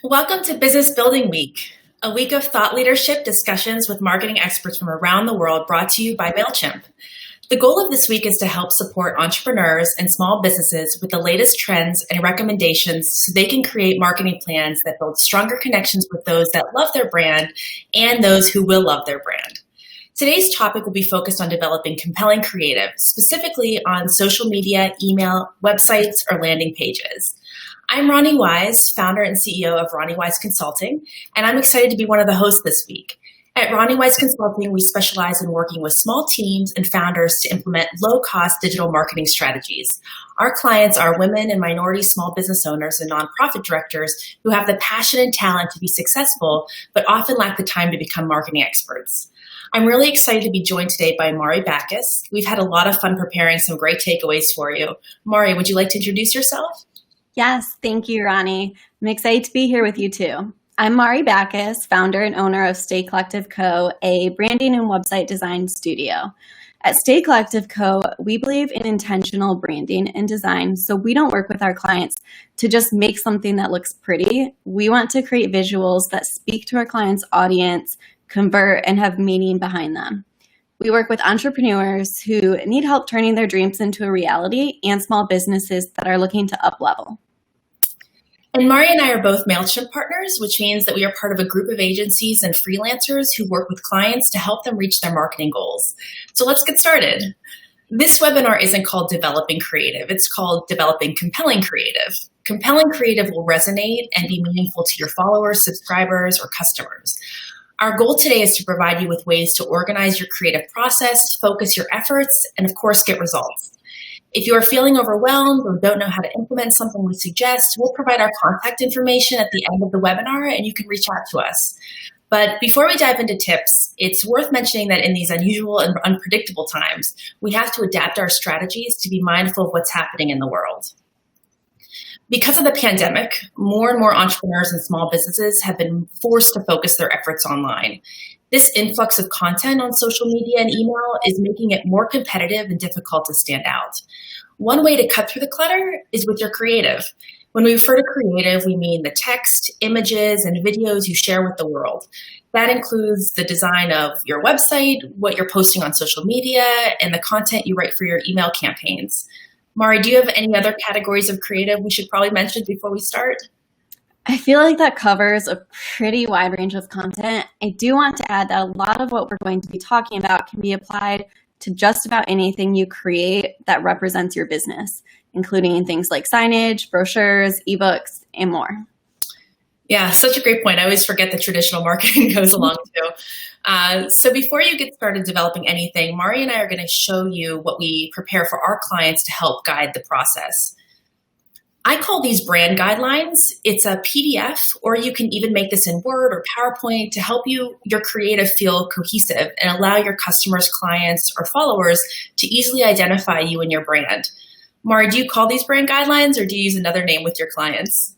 Welcome to Business Building Week, a week of thought leadership discussions with marketing experts from around the world brought to you by Mailchimp. The goal of this week is to help support entrepreneurs and small businesses with the latest trends and recommendations so they can create marketing plans that build stronger connections with those that love their brand and those who will love their brand. Today's topic will be focused on developing compelling creative, specifically on social media, email, websites, or landing pages. I'm Ronnie Wise, founder and CEO of Ronnie Wise Consulting, and I'm excited to be one of the hosts this week. At Ronnie Wise Consulting, we specialize in working with small teams and founders to implement low-cost digital marketing strategies. Our clients are women and minority small business owners and nonprofit directors who have the passion and talent to be successful, but often lack the time to become marketing experts. I'm really excited to be joined today by Mari Backus. We've had a lot of fun preparing some great takeaways for you. Mari, would you like to introduce yourself? Yes, thank you, Ronnie. I'm excited to be here with you too. I'm Mari Backus, founder and owner of Stay Collective Co., a branding and website design studio. At Stay Collective Co., we believe in intentional branding and design, so we don't work with our clients to just make something that looks pretty. We want to create visuals that speak to our clients' audience, convert, and have meaning behind them. We work with entrepreneurs who need help turning their dreams into a reality and small businesses that are looking to up-level. And Mari and I are both Mailchimp partners, which means that we are part of a group of agencies and freelancers who work with clients to help them reach their marketing goals. So let's get started. This webinar isn't called Developing Creative. It's called Developing Compelling Creative. Compelling creative will resonate and be meaningful to your followers, subscribers, or customers. Our goal today is to provide you with ways to organize your creative process, focus your efforts, and of course, get results. If you are feeling overwhelmed or don't know how to implement something we suggest, we'll provide our contact information at the end of the webinar and you can reach out to us. But before we dive into tips, it's worth mentioning that in these unusual and unpredictable times, we have to adapt our strategies to be mindful of what's happening in the world. Because of the pandemic, more and more entrepreneurs and small businesses have been forced to focus their efforts online. This influx of content on social media and email is making it more competitive and difficult to stand out. One way to cut through the clutter is with your creative. When we refer to creative, we mean the text, images, and videos you share with the world. That includes the design of your website, what you're posting on social media, and the content you write for your email campaigns. Mari, do you have any other categories of creative we should probably mention before we start? I feel like that covers a pretty wide range of content. I do want to add that a lot of what we're going to be talking about can be applied to just about anything you create that represents your business, including things like signage, brochures, ebooks, and more. Yeah, such a great point. I always forget that traditional marketing goes along too. So before you get started developing anything, Mari and I are going to show you what we prepare for our clients to help guide the process. I call these brand guidelines. It's a PDF, or you can even make this in Word or PowerPoint to help your creative feel cohesive and allow your customers, clients, or followers to easily identify you and your brand. Mari, do you call these brand guidelines or do you use another name with your clients?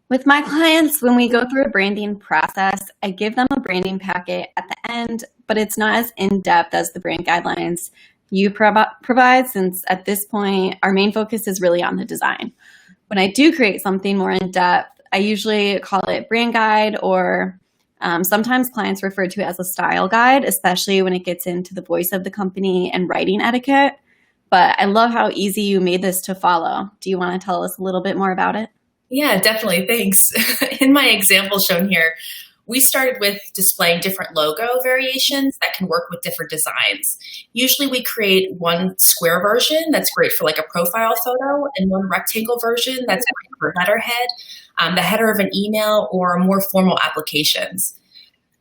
With my clients, when we go through a branding process, I give them a branding packet at the end, but it's not as in-depth as the brand guidelines you provide, since at this point, our main focus is really on the design. When I do create something more in-depth, I usually call it brand guide, or sometimes clients refer to it as a style guide, especially when it gets into the voice of the company and writing etiquette. But I love how easy you made this to follow. Do you want to tell us a little bit more about it? Yeah, definitely. Thanks. In my example shown here, we started with displaying different logo variations that can work with different designs. Usually we create one square version that's great for like a profile photo and one rectangle version that's great for letterhead, the header of an email, or more formal applications.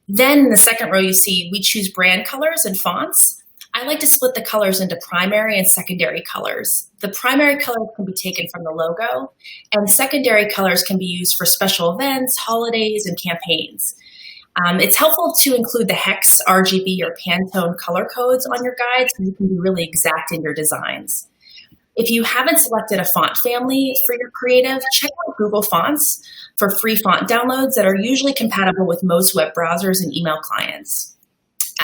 Then in the second row, you see we choose brand colors and fonts. I like to split the colors into primary and secondary colors. The primary colors can be taken from the logo, and secondary colors can be used for special events, holidays, and campaigns. It's helpful to include the hex, RGB, or Pantone color codes on your guide so you can be really exact in your designs. If you haven't selected a font family for your creative, check out Google Fonts for free font downloads that are usually compatible with most web browsers and email clients.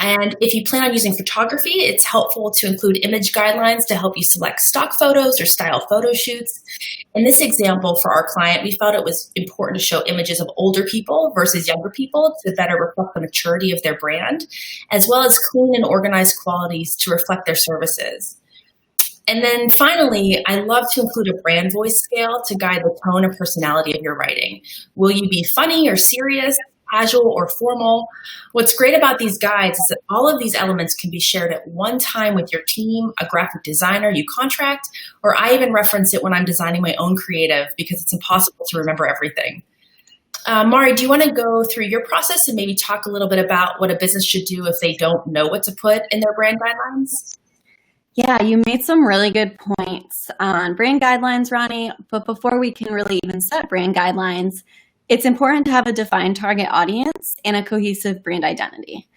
And if you plan on using photography, it's helpful to include image guidelines to help you select stock photos or style photo shoots. In this example for our client, we felt it was important to show images of older people versus younger people to better reflect the maturity of their brand, as well as clean and organized qualities to reflect their services. And then finally, I love to include a brand voice scale to guide the tone and personality of your writing. Will you be funny or serious, casual or formal? What's great about these guides is that all of these elements can be shared at one time with your team, a graphic designer you contract, or I even reference it when I'm designing my own creative because it's impossible to remember everything. Mari, do you want to go through your process and maybe talk a little bit about what a business should do if they don't know what to put in their brand guidelines? Yeah, you made some really good points on brand guidelines, Ronnie, but before we can really even set brand guidelines, it's important to have a defined target audience and a cohesive brand identity.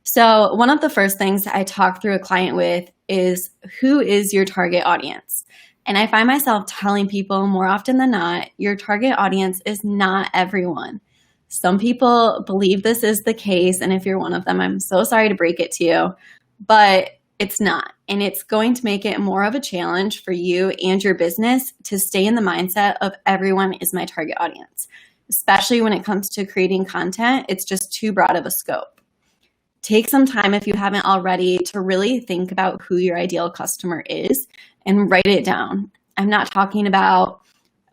So one of the first things I talk through a client with is, who is your target audience? And I find myself telling people more often than not, your target audience is not everyone. Some people believe this is the case, and if you're one of them, I'm so sorry to break it to you, but it's not. And it's going to make it more of a challenge for you and your business to stay in the mindset of everyone is my target audience. Especially when it comes to creating content, it's just too broad of a scope. Take some time, if you haven't already, to really think about who your ideal customer is and write it down. I'm not talking about,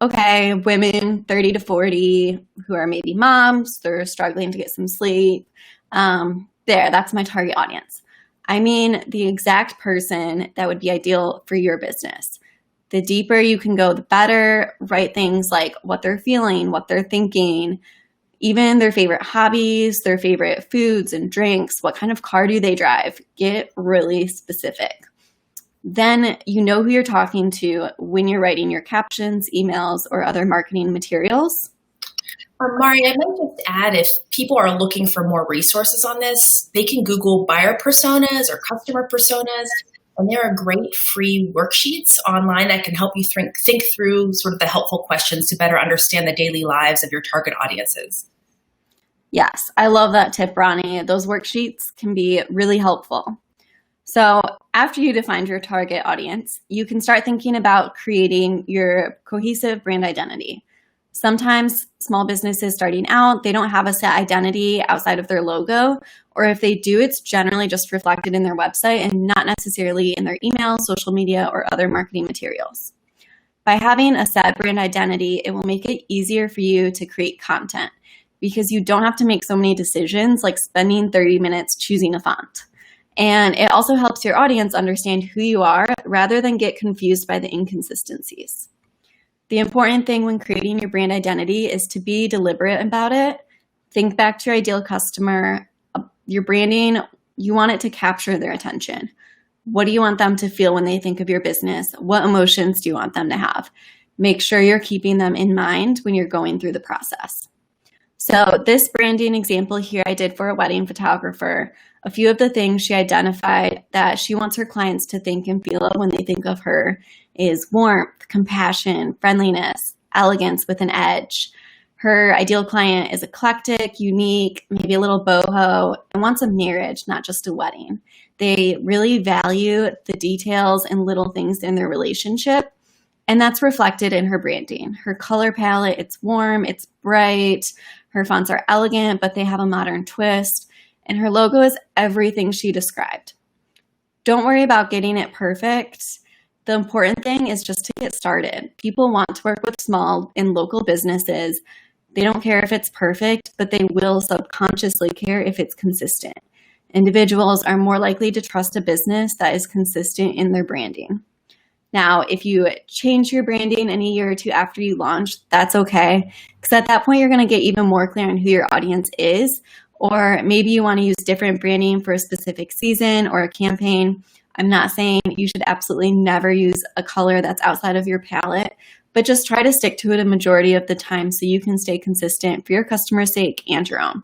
okay, women 30 to 40 who are maybe moms, they're struggling to get some sleep. That's my target audience. I mean the exact person that would be ideal for your business. The deeper you can go, the better. Write things like what they're feeling, what they're thinking, even their favorite hobbies, their favorite foods and drinks, what kind of car do they drive. Get really specific. Then you know who you're talking to when you're writing your captions, emails, or other marketing materials. Mari, I might just add, if people are looking for more resources on this, they can Google buyer personas or customer personas, and there are great free worksheets online that can help you think through sort of the helpful questions to better understand the daily lives of your target audiences. Yes, I love that tip, Ronnie. Those worksheets can be really helpful. So after you defined your target audience, you can start thinking about creating your cohesive brand identity. Sometimes small businesses starting out, they don't have a set identity outside of their logo, or if they do, it's generally just reflected in their website and not necessarily in their email, social media, or other marketing materials. By having a set brand identity, it will make it easier for you to create content because you don't have to make so many decisions like spending 30 minutes choosing a font. And it also helps your audience understand who you are rather than get confused by the inconsistencies. The important thing when creating your brand identity is to be deliberate about it. Think back to your ideal customer. Your branding, you want it to capture their attention. What do you want them to feel when they think of your business? What emotions do you want them to have? Make sure you're keeping them in mind when you're going through the process. So this branding example here I did for a wedding photographer. A few of the things she identified that she wants her clients to think and feel when they think of her is warmth, compassion, friendliness, elegance with an edge. Her ideal client is eclectic, unique, maybe a little boho, and wants a marriage, not just a wedding. They really value the details and little things in their relationship, and that's reflected in her branding. Her color palette, it's warm, it's bright. Her fonts are elegant, but they have a modern twist. And her logo is everything she described. Don't worry about getting it perfect. The important thing is just to get started. People want to work with small and local businesses. They don't care if it's perfect, but they will subconsciously care if it's consistent. Individuals are more likely to trust a business that is consistent in their branding. Now, if you change your branding in a year or two after you launch, that's okay. Because at that point, you're going to get even more clear on who your audience is. Or maybe you want to use different branding for a specific season or a campaign. I'm not saying you should absolutely never use a color that's outside of your palette, but just try to stick to it a majority of the time so you can stay consistent for your customer's sake and your own.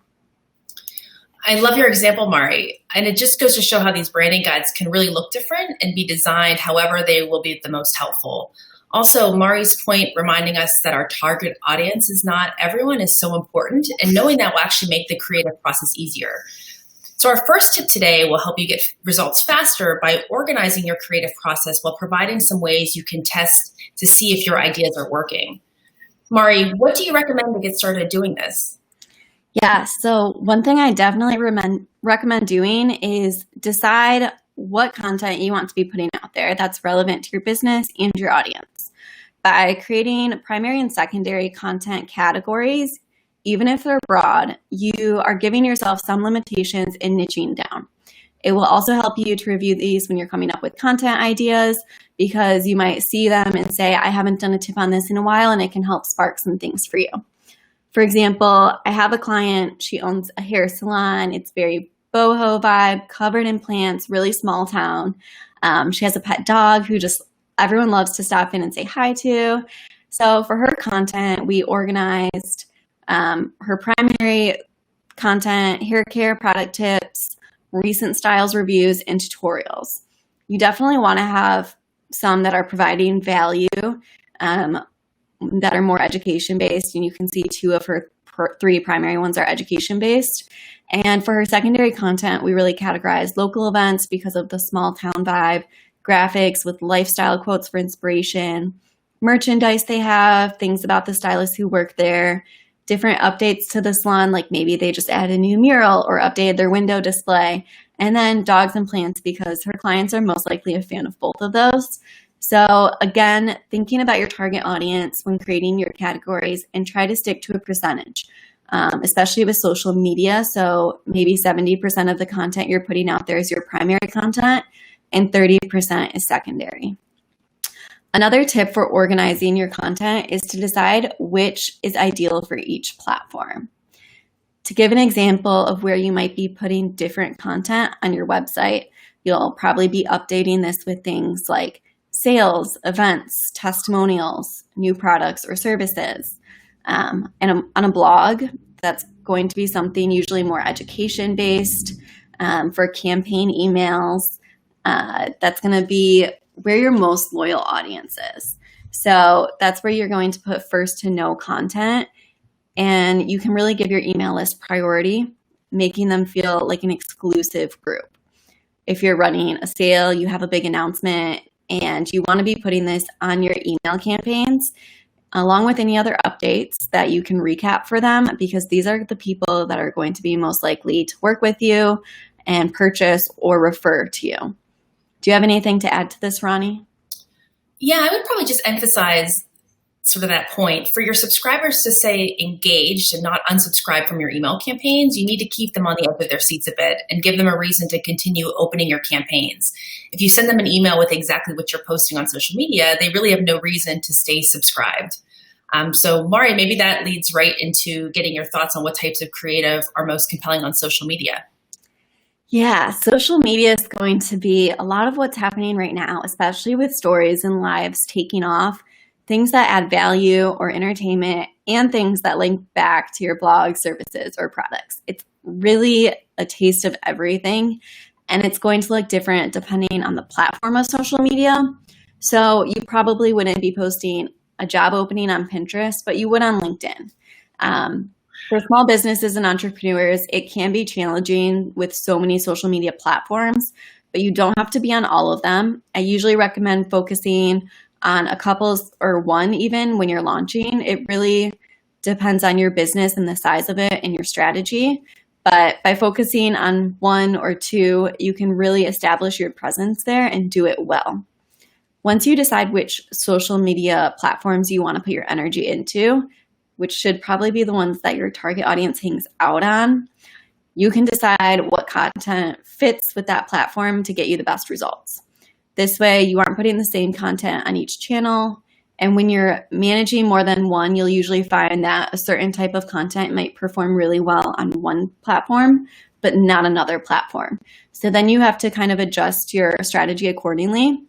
I love your example, Mari. And it just goes to show how these branding guides can really look different and be designed however they will be the most helpful. Also, Mari's point reminding us that our target audience is not everyone is so important, and knowing that will actually make the creative process easier. So our first tip today will help you get results faster by organizing your creative process while providing some ways you can test to see if your ideas are working. Mari, what do you recommend to get started doing this? Yeah, so one thing I definitely recommend doing is decide what content you want to be putting out there that's relevant to your business and your audience. By creating primary and secondary content categories, even if they're broad, you are giving yourself some limitations in niching down. It will also help you to review these when you're coming up with content ideas, because you might see them and say, I haven't done a tip on this in a while, and it can help spark some things for you. For example, I have a client, she owns a hair salon. It's very boho vibe, covered in plants, really small town. She has a pet dog who just everyone loves to stop in and say hi to. So for her content, we organized her primary content, hair care, product tips, recent styles reviews, and tutorials. You definitely want to have some that are providing value, that are more education-based, and you can see 2 of her 3 primary ones are education-based. And for her secondary content, we really categorized local events because of the small town vibe, graphics with lifestyle quotes for inspiration, merchandise they have, things about the stylists who work there, different updates to the salon, like maybe they just added a new mural or updated their window display, and then dogs and plants because her clients are most likely a fan of both of those. So again, thinking about your target audience when creating your categories, and try to stick to a percentage, especially with social media. So maybe 70% of the content you're putting out there is your primary content and 30% is secondary. Another tip for organizing your content is to decide which is ideal for each platform. To give an example of where you might be putting different content on your website, you'll probably be updating this with things like sales, events, testimonials, new products or services. And on a blog, that's going to be something usually more education-based. For campaign emails, that's going to be where your most loyal audience is. So that's where you're going to put first to know content, and you can really give your email list priority, making them feel like an exclusive group. If you're running a sale, you have a big announcement, and you want to be putting this on your email campaigns, along with any other updates that you can recap for them, because these are the people that are going to be most likely to work with you and purchase or refer to you. Do you have anything to add to this, Ronnie? Yeah, I would probably just emphasize sort of that point. For your subscribers to stay engaged and not unsubscribe from your email campaigns, you need to keep them on the edge of their seats a bit and give them a reason to continue opening your campaigns. If you send them an email with exactly what you're posting on social media, they really have no reason to stay subscribed. So Mari, maybe that leads right into getting your thoughts on what types of creative are most compelling on social media. Yeah, social media is going to be a lot of what's happening right now, especially with stories and lives taking off, things that add value or entertainment, and things that link back to your blog, services, or products. It's really a taste of everything, and it's going to look different depending on the platform of social media. So you probably wouldn't be posting a job opening on Pinterest, but you would on LinkedIn. For small businesses and entrepreneurs, it can be challenging with so many social media platforms, but you don't have to be on all of them. I usually recommend focusing on a couple or one even when you're launching. It really depends on your business and the size of it and your strategy. But by focusing on 1 or 2, you can really establish your presence there and do it well. Once you decide which social media platforms you want to put your energy into, which should probably be the ones that your target audience hangs out on, you can decide what content fits with that platform to get you the best results. This way, you aren't putting the same content on each channel. And when you're managing more than one, you'll usually find that a certain type of content might perform really well on one platform, but not another platform. So then you have to kind of adjust your strategy accordingly.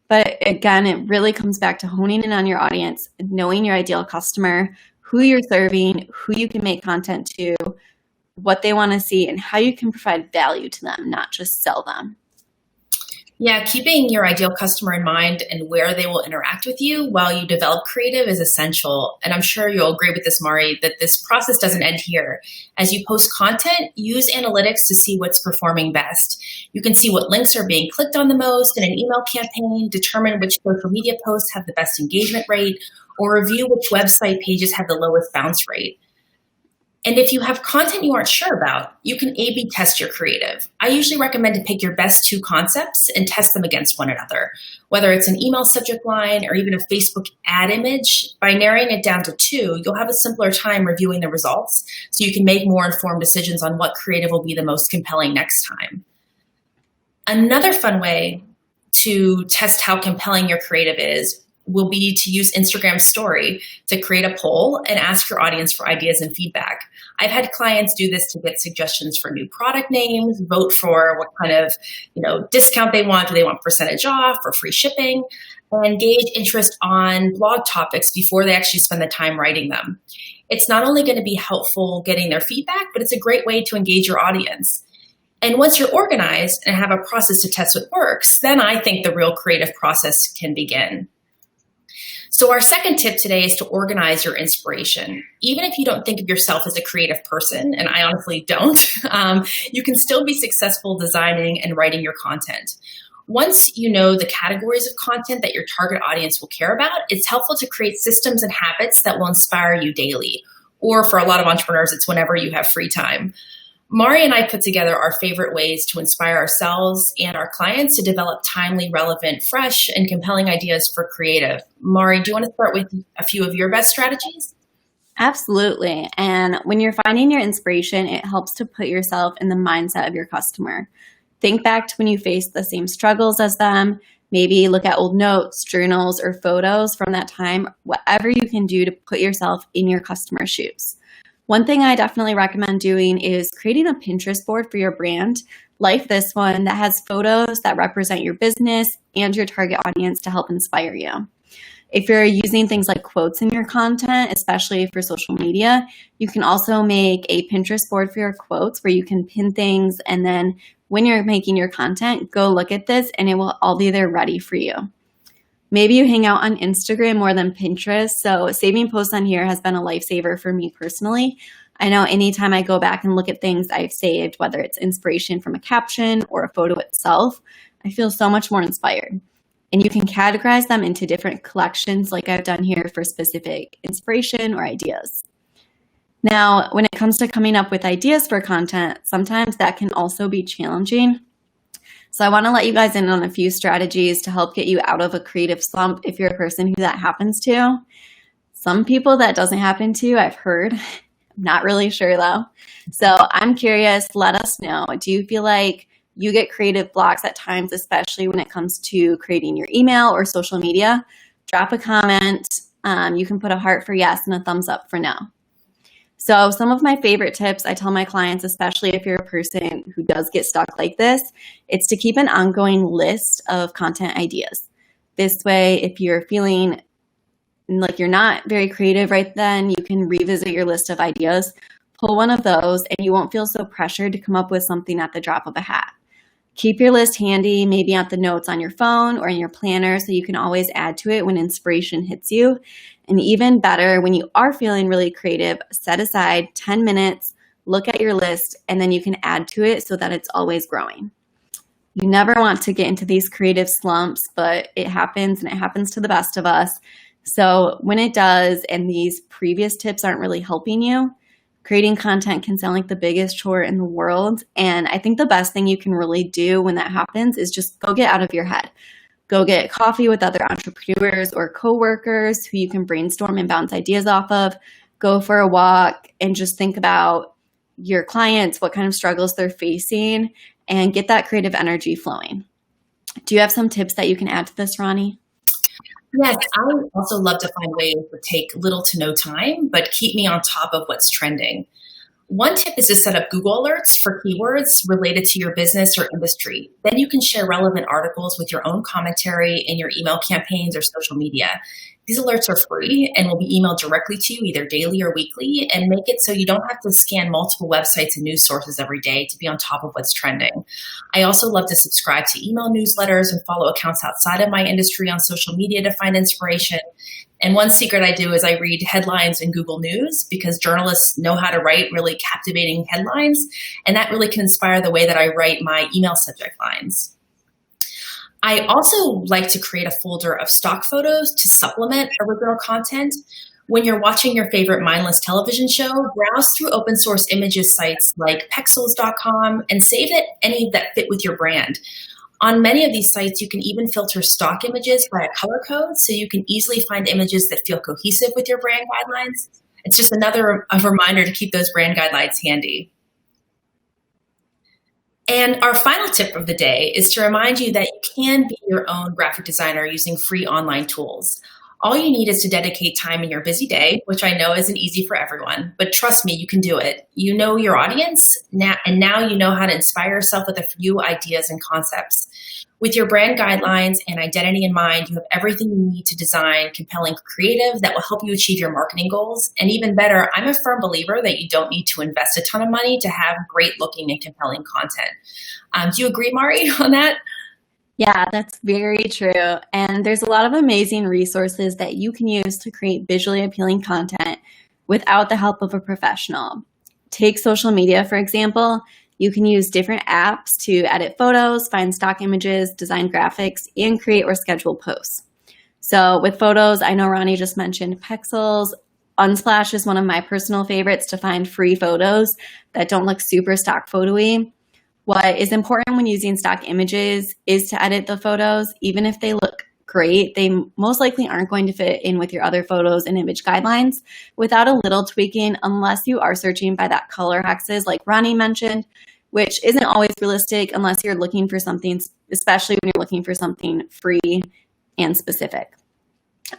But again, it really comes back to honing in on your audience, knowing your ideal customer, who you're serving, who you can make content to, what they want to see, and how you can provide value to them, not just sell them. Yeah, keeping your ideal customer in mind and where they will interact with you while you develop creative is essential. And I'm sure you'll agree with this, Mari, that this process doesn't end here. As you post content, use analytics to see what's performing best. You can see what links are being clicked on the most in an email campaign, determine which social media posts have the best engagement rate, or review which website pages have the lowest bounce rate. And if you have content you aren't sure about, you can A/B test your creative. I usually recommend to pick your best two concepts and test them against one another. Whether it's an email subject line or even a Facebook ad image, by narrowing it down to two, you'll have a simpler time reviewing the results so you can make more informed decisions on what creative will be the most compelling next time. Another fun way to test how compelling your creative is will be to use Instagram Story to create a poll and ask your audience for ideas and feedback. I've had clients do this to get suggestions for new product names, vote for what kind of discount they want. Do they want percentage off or free shipping? And gauge interest on blog topics before they actually spend the time writing them. It's not only going to be helpful getting their feedback, but it's a great way to engage your audience. And once you're organized and have a process to test what works, then I think the real creative process can begin. So our second tip today is to organize your inspiration. Even if you don't think of yourself as a creative person, and I honestly don't, you can still be successful designing and writing your content. Once you know the categories of content that your target audience will care about, it's helpful to create systems and habits that will inspire you daily. Or for a lot of entrepreneurs, it's whenever you have free time. Mari and I put together our favorite ways to inspire ourselves and our clients to develop timely, relevant, fresh, and compelling ideas for creative. Mari, do you want to start with a few of your best strategies? Absolutely. And when you're finding your inspiration, it helps to put yourself in the mindset of your customer. Think back to when you faced the same struggles as them. Maybe look at old notes, journals, or photos from that time, whatever you can do to put yourself in your customer's shoes. One thing I definitely recommend doing is creating a Pinterest board for your brand, like this one, that has photos that represent your business and your target audience to help inspire you. If you're using things like quotes in your content, especially for social media, you can also make a Pinterest board for your quotes where you can pin things, and then when you're making your content, go look at this and it will all be there ready for you. Maybe you hang out on Instagram more than Pinterest, so saving posts on here has been a lifesaver for me personally. I know anytime I go back and look at things I've saved, whether it's inspiration from a caption or a photo itself, I feel so much more inspired. And you can categorize them into different collections like I've done here for specific inspiration or ideas. Now, when it comes to coming up with ideas for content, sometimes that can also be challenging. So I want to let you guys in on a few strategies to help get you out of a creative slump if you're a person who that happens to. Some people that doesn't happen to, I've heard. I'm not really sure though. So I'm curious, let us know. Do you feel like you get creative blocks at times, especially when it comes to creating your email or social media? Drop a comment. You can put a heart for yes and a thumbs up for no. So some of my favorite tips I tell my clients, especially if you're a person who does get stuck like this, it's to keep an ongoing list of content ideas. This way, if you're feeling like you're not very creative right then, you can revisit your list of ideas, pull one of those, and you won't feel so pressured to come up with something at the drop of a hat. Keep your list handy, maybe at the notes on your phone or in your planner so you can always add to it when inspiration hits you. And even better, when you are feeling really creative, set aside 10 minutes, look at your list, and then you can add to it so that it's always growing. You never want to get into these creative slumps, but it happens, and it happens to the best of us. So when it does, and these previous tips aren't really helping you, creating content can sound like the biggest chore in the world. And I think the best thing you can really do when that happens is just go get out of your head. Go get coffee with other entrepreneurs or coworkers who you can brainstorm and bounce ideas off of. Go for a walk and just think about your clients, what kind of struggles they're facing, and get that creative energy flowing. Do you have some tips that you can add to this, Ronnie? Yes, I would also love to find ways that take little to no time, but keep me on top of what's trending. One tip is to set up Google alerts for keywords related to your business or industry. Then you can share relevant articles with your own commentary in your email campaigns or social media. These alerts are free and will be emailed directly to you either daily or weekly, and make it so you don't have to scan multiple websites and news sources every day to be on top of what's trending. I also love to subscribe to email newsletters and follow accounts outside of my industry on social media to find inspiration. And one secret I do is I read headlines in Google News, because journalists know how to write really captivating headlines, and that really can inspire the way that I write my email subject lines. I also like to create a folder of stock photos to supplement original content. When you're watching your favorite mindless television show, browse through open source images sites like pexels.com and save any that fit with your brand. On many of these sites, you can even filter stock images by a color code, so you can easily find images that feel cohesive with your brand guidelines. It's just another reminder to keep those brand guidelines handy. And our final tip of the day is to remind you that you can be your own graphic designer using free online tools. All you need is to dedicate time in your busy day, which I know isn't easy for everyone, but trust me, you can do it. You know your audience, and now you know how to inspire yourself with a few ideas and concepts. With your brand guidelines and identity in mind, you have everything you need to design compelling creative that will help you achieve your marketing goals. And even better, I'm a firm believer that you don't need to invest a ton of money to have great looking and compelling content. Do you agree, Mari, on that? Yeah, that's very true. And there's a lot of amazing resources that you can use to create visually appealing content without the help of a professional. Take social media, for example. You can use different apps to edit photos, find stock images, design graphics, and create or schedule posts. So with photos, I know Ronnie just mentioned Pexels. Unsplash is one of my personal favorites to find free photos that don't look super stock photo-y. What is important when using stock images is to edit the photos. Even if they look great, they most likely aren't going to fit in with your other photos and image guidelines without a little tweaking, unless you are searching by that color hexes like Ronnie mentioned, which isn't always realistic unless you're looking for something, especially when you're looking for something free and specific.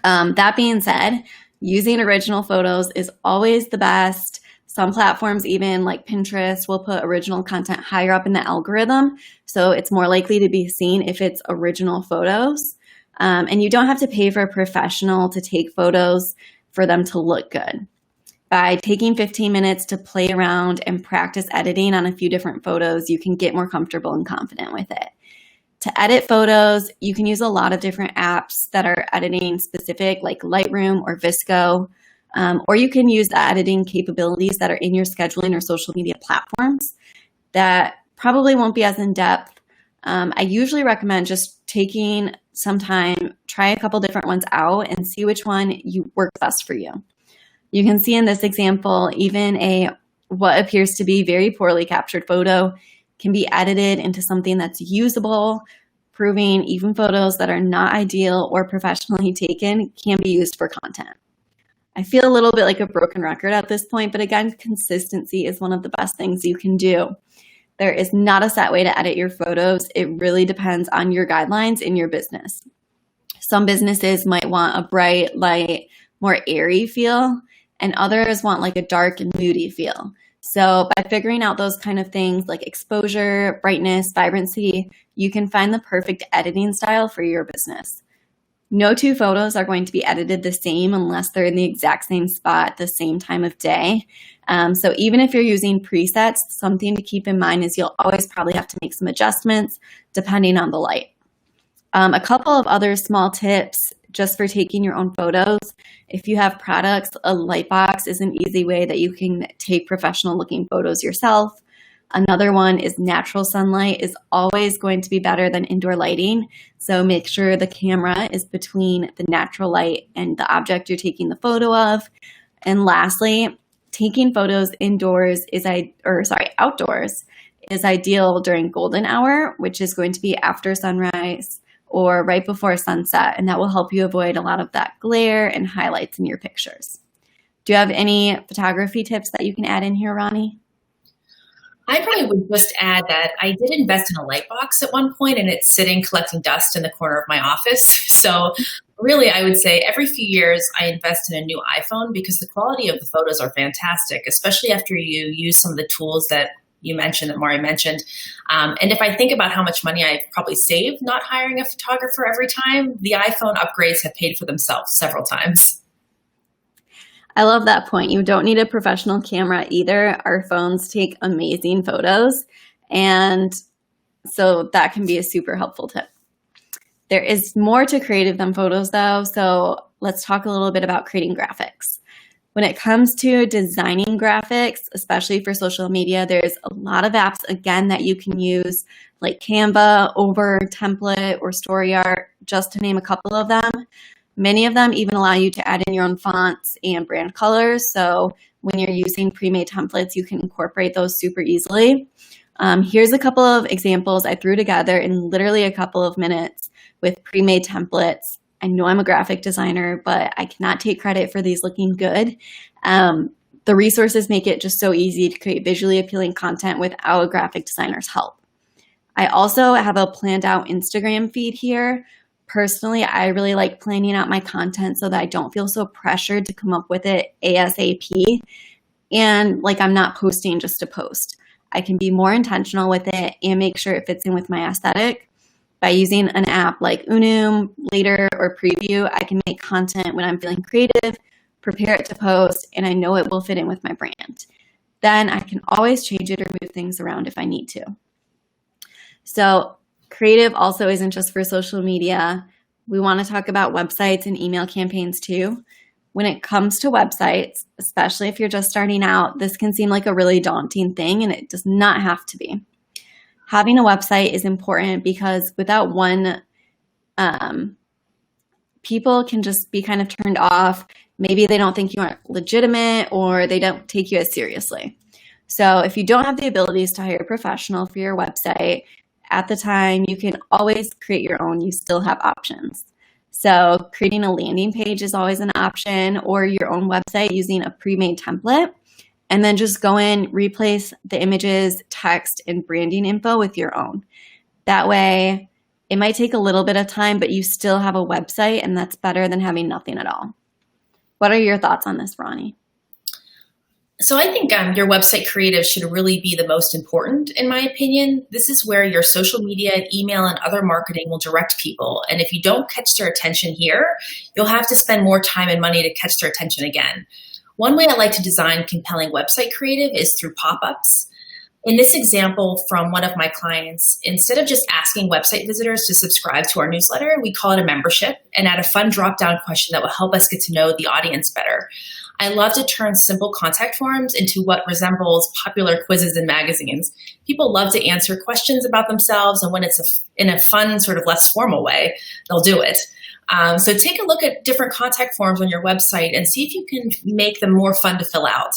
That being said, using original photos is always the best. Some platforms, even like Pinterest, will put original content higher up in the algorithm, so it's more likely to be seen if it's original photos. And you don't have to pay for a professional to take photos for them to look good. By taking 15 minutes to play around and practice editing on a few different photos, you can get more comfortable and confident with it. To edit photos, you can use a lot of different apps that are editing specific, like Lightroom or Visco. Or you can use the editing capabilities that are in your scheduling or social media platforms that probably won't be as in-depth. I usually recommend just taking some time, try a couple different ones out and see which one works best for you. You can see in this example, even what appears to be very poorly captured photo can be edited into something that's usable, proving even photos that are not ideal or professionally taken can be used for content. I feel a little bit like a broken record at this point, but again, consistency is one of the best things you can do. There is not a set way to edit your photos. It really depends on your guidelines in your business. Some businesses might want a bright, light, more airy feel, and others want like a dark and moody feel. So by figuring out those kind of things like exposure, brightness, vibrancy, you can find the perfect editing style for your business. No two photos are going to be edited the same unless they're in the exact same spot at the same time of day. So even if you're using presets, something to keep in mind is you'll always probably have to make some adjustments depending on the light. A couple of other small tips just for taking your own photos. If you have products, a light box is an easy way that you can take professional looking photos yourself. Another one is natural sunlight is always going to be better than indoor lighting. So make sure the camera is between the natural light and the object you're taking the photo of. And lastly, taking photos outdoors is ideal during golden hour, which is going to be after sunrise or right before sunset. And that will help you avoid a lot of that glare and highlights in your pictures. Do you have any photography tips that you can add in here, Ronnie? I probably would just add that I did invest in a light box at one point, and it's sitting collecting dust in the corner of my office. So Really, I would say every few years I invest in a new iPhone because the quality of the photos are fantastic, especially after you use some of the tools that you mentioned, that Mari mentioned. And if I think about how much money I've probably saved not hiring a photographer every time, the iPhone upgrades have paid for themselves several times. I love that point. You don't need a professional camera either. Our phones take amazing photos, and so that can be a super helpful tip. There is more to creative than photos though, so let's talk a little bit about creating graphics. When it comes to designing graphics, especially for social media, there's a lot of apps, again, that you can use, like Canva, Over, Template, or StoryArt, just to name a couple of them. Many of them even allow you to add in your own fonts and brand colors, so when you're using pre-made templates, you can incorporate those super easily. Here's a couple of examples I threw together in literally a couple of minutes with pre-made templates. I know I'm a graphic designer, but I cannot take credit for these looking good. The resources make it just so easy to create visually appealing content without a graphic designer's help. I also have a planned out Instagram feed here. Personally, I really like planning out my content so that I don't feel so pressured to come up with it ASAP and like I'm not posting just to post. I can be more intentional with it and make sure it fits in with my aesthetic. By using an app like Unum, Later, or Preview, I can make content when I'm feeling creative, prepare it to post, and I know it will fit in with my brand. Then I can always change it or move things around if I need to. So creative also isn't just for social media. We want to talk about websites and email campaigns too. When it comes to websites, especially if you're just starting out, this can seem like a really daunting thing, and it does not have to be. Having a website is important because without one, people can just be kind of turned off. Maybe they don't think you aren't legitimate or they don't take you as seriously. So if you don't have the abilities to hire a professional for your website at the time, you can always create your own. You still have options. So creating a landing page is always an option, or your own website using a pre-made template. And then just go in, replace the images, text, and branding info with your own. That way, it might take a little bit of time, but you still have a website, and that's better than having nothing at all. What are your thoughts on this, Ronnie? So I think your website creative should really be the most important, in my opinion. This is where your social media, email, and other marketing will direct people. And if you don't catch their attention here, you'll have to spend more time and money to catch their attention again. One way I like to design compelling website creative is through pop-ups. In this example from one of my clients, instead of just asking website visitors to subscribe to our newsletter, we call it a membership and add a fun drop-down question that will help us get to know the audience better. I love to turn simple contact forms into what resembles popular quizzes in magazines. People love to answer questions about themselves, and when it's in a fun, sort of less formal way, they'll do it. So take a look at different contact forms on your website and see if you can make them more fun to fill out.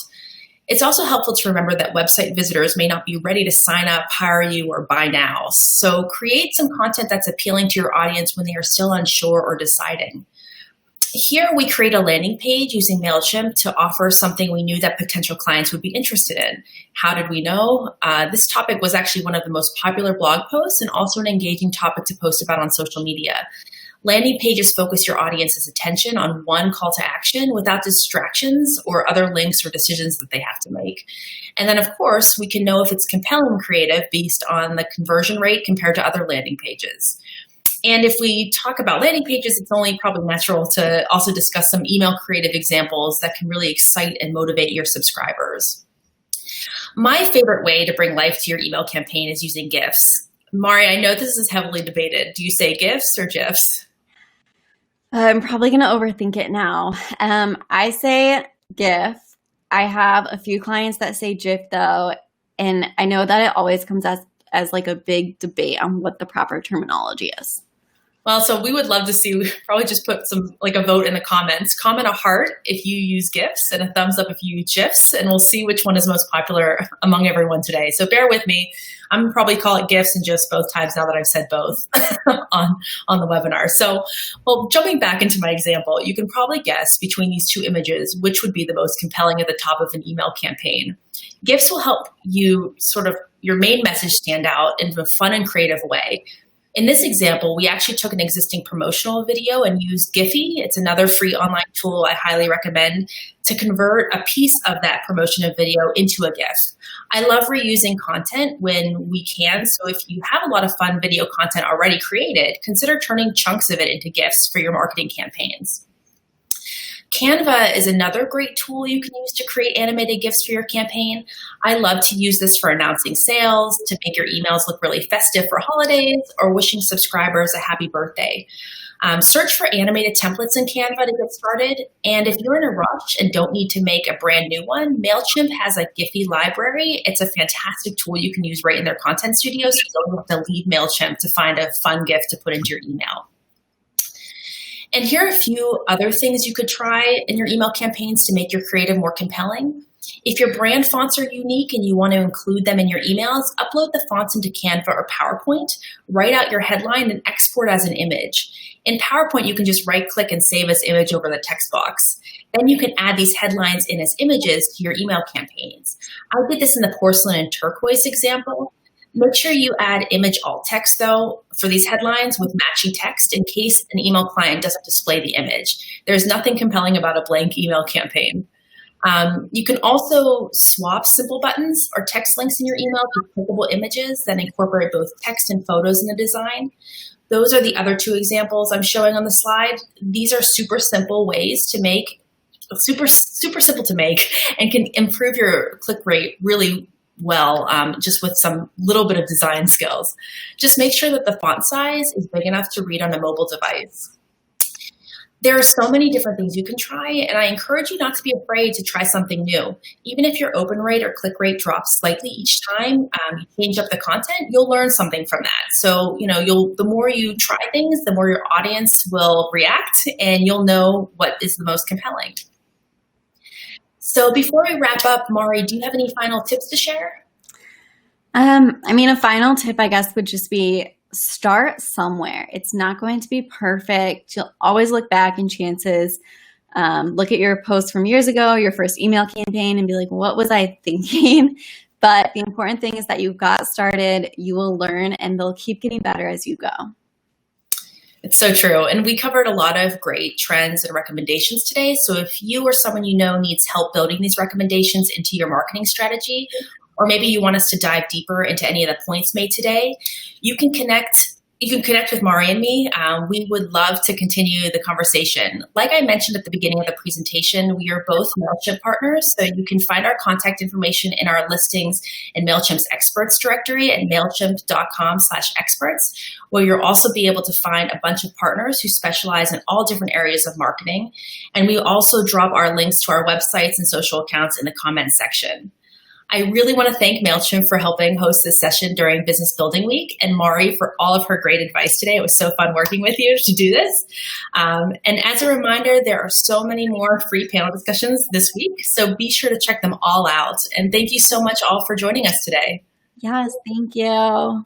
It's also helpful to remember that website visitors may not be ready to sign up, hire you, or buy now. So create some content that's appealing to your audience when they are still unsure or deciding. Here we create a landing page using Mailchimp to offer something we knew that potential clients would be interested in. How did we know? This topic was actually one of the most popular blog posts and also an engaging topic to post about on social media. Landing pages focus your audience's attention on one call to action without distractions or other links or decisions that they have to make. And then, of course, we can know if it's compelling creative based on the conversion rate compared to other landing pages. And if we talk about landing pages, it's only probably natural to also discuss some email creative examples that can really excite and motivate your subscribers. My favorite way to bring life to your email campaign is using GIFs. Mari, I know this is heavily debated. Do you say GIFs or GIFs? I'm probably going to overthink it now. I say GIF. I have a few clients that say GIF though, and I know that it always comes as like a big debate on what the proper terminology is. Well, so we would love to see, probably just put some, like a vote in the comments. Comment a heart if you use GIFs and a thumbs up if you use GIFs, and we'll see which one is most popular among everyone today. So bear with me. I'm going to probably call it GIFs and GIFs both times now that I've said both on the webinar. So, well, jumping back into my example, you can probably guess between these two images which would be the most compelling at the top of an email campaign. GIFs will help you sort of your main message stand out in a fun and creative way. In this example, we actually took an existing promotional video and used Giphy. It's another free online tool I highly recommend to convert a piece of that promotional video into a GIF. I love reusing content when we can, so if you have a lot of fun video content already created, consider turning chunks of it into GIFs for your marketing campaigns. Canva is another great tool you can use to create animated GIFs for your campaign. I love to use this for announcing sales, to make your emails look really festive for holidays, or wishing subscribers a happy birthday. Search for animated templates in Canva to get started. And if you're in a rush and don't need to make a brand new one, Mailchimp has a Giphy library. It's a fantastic tool you can use right in their content studio, so you don't have to leave Mailchimp to find a fun GIF to put into your email. And here are a few other things you could try in your email campaigns to make your creative more compelling. If your brand fonts are unique and you want to include them in your emails, upload the fonts into Canva or PowerPoint, write out your headline, and export as an image. In PowerPoint, you can just right-click and save as image over the text box. Then you can add these headlines in as images to your email campaigns. I did this in the porcelain and turquoise example. Make sure you add image alt text, though, for these headlines with matching text in case an email client doesn't display the image. There's nothing compelling about a blank email campaign. You can also swap simple buttons or text links in your email to clickable images that incorporate both text and photos in the design. Those are the other two examples I'm showing on the slide. These are super simple ways to make, super simple to make, and can improve your click rate really well, just with some little bit of design skills. Just make sure that the font size is big enough to read on a mobile device. There are so many different things you can try, and I encourage you not to be afraid to try something new. Even if your open rate or click rate drops slightly each time you change up the content, you'll learn something from that. So, the more you try things, the more your audience will react, and you'll know what is the most compelling. So before we wrap up, Mari, do you have any final tips to share? A final tip, I guess, would just be start somewhere. It's not going to be perfect. You'll always look back in chances. Look at your post from years ago, your first email campaign, and be like, what was I thinking? But the important thing is that you got started, you will learn, and they'll keep getting better as you go. It's so true. And we covered a lot of great trends and recommendations today. So if you or someone you know needs help building these recommendations into your marketing strategy, or maybe you want us to dive deeper into any of the points made today, you can connect with Mari and me. We would love to continue the conversation. Like I mentioned at the beginning of the presentation, we are both Mailchimp partners, so you can find our contact information in our listings in Mailchimp's experts directory at mailchimp.com/experts, where you'll also be able to find a bunch of partners who specialize in all different areas of marketing. And we also drop our links to our websites and social accounts in the comments section. I really want to thank Mailchimp for helping host this session during Business Building Week, and Mari for all of her great advice today. It was so fun working with you to do this. And as a reminder, there are so many more free panel discussions this week, so be sure to check them all out. And thank you so much all for joining us today. Yes, thank you.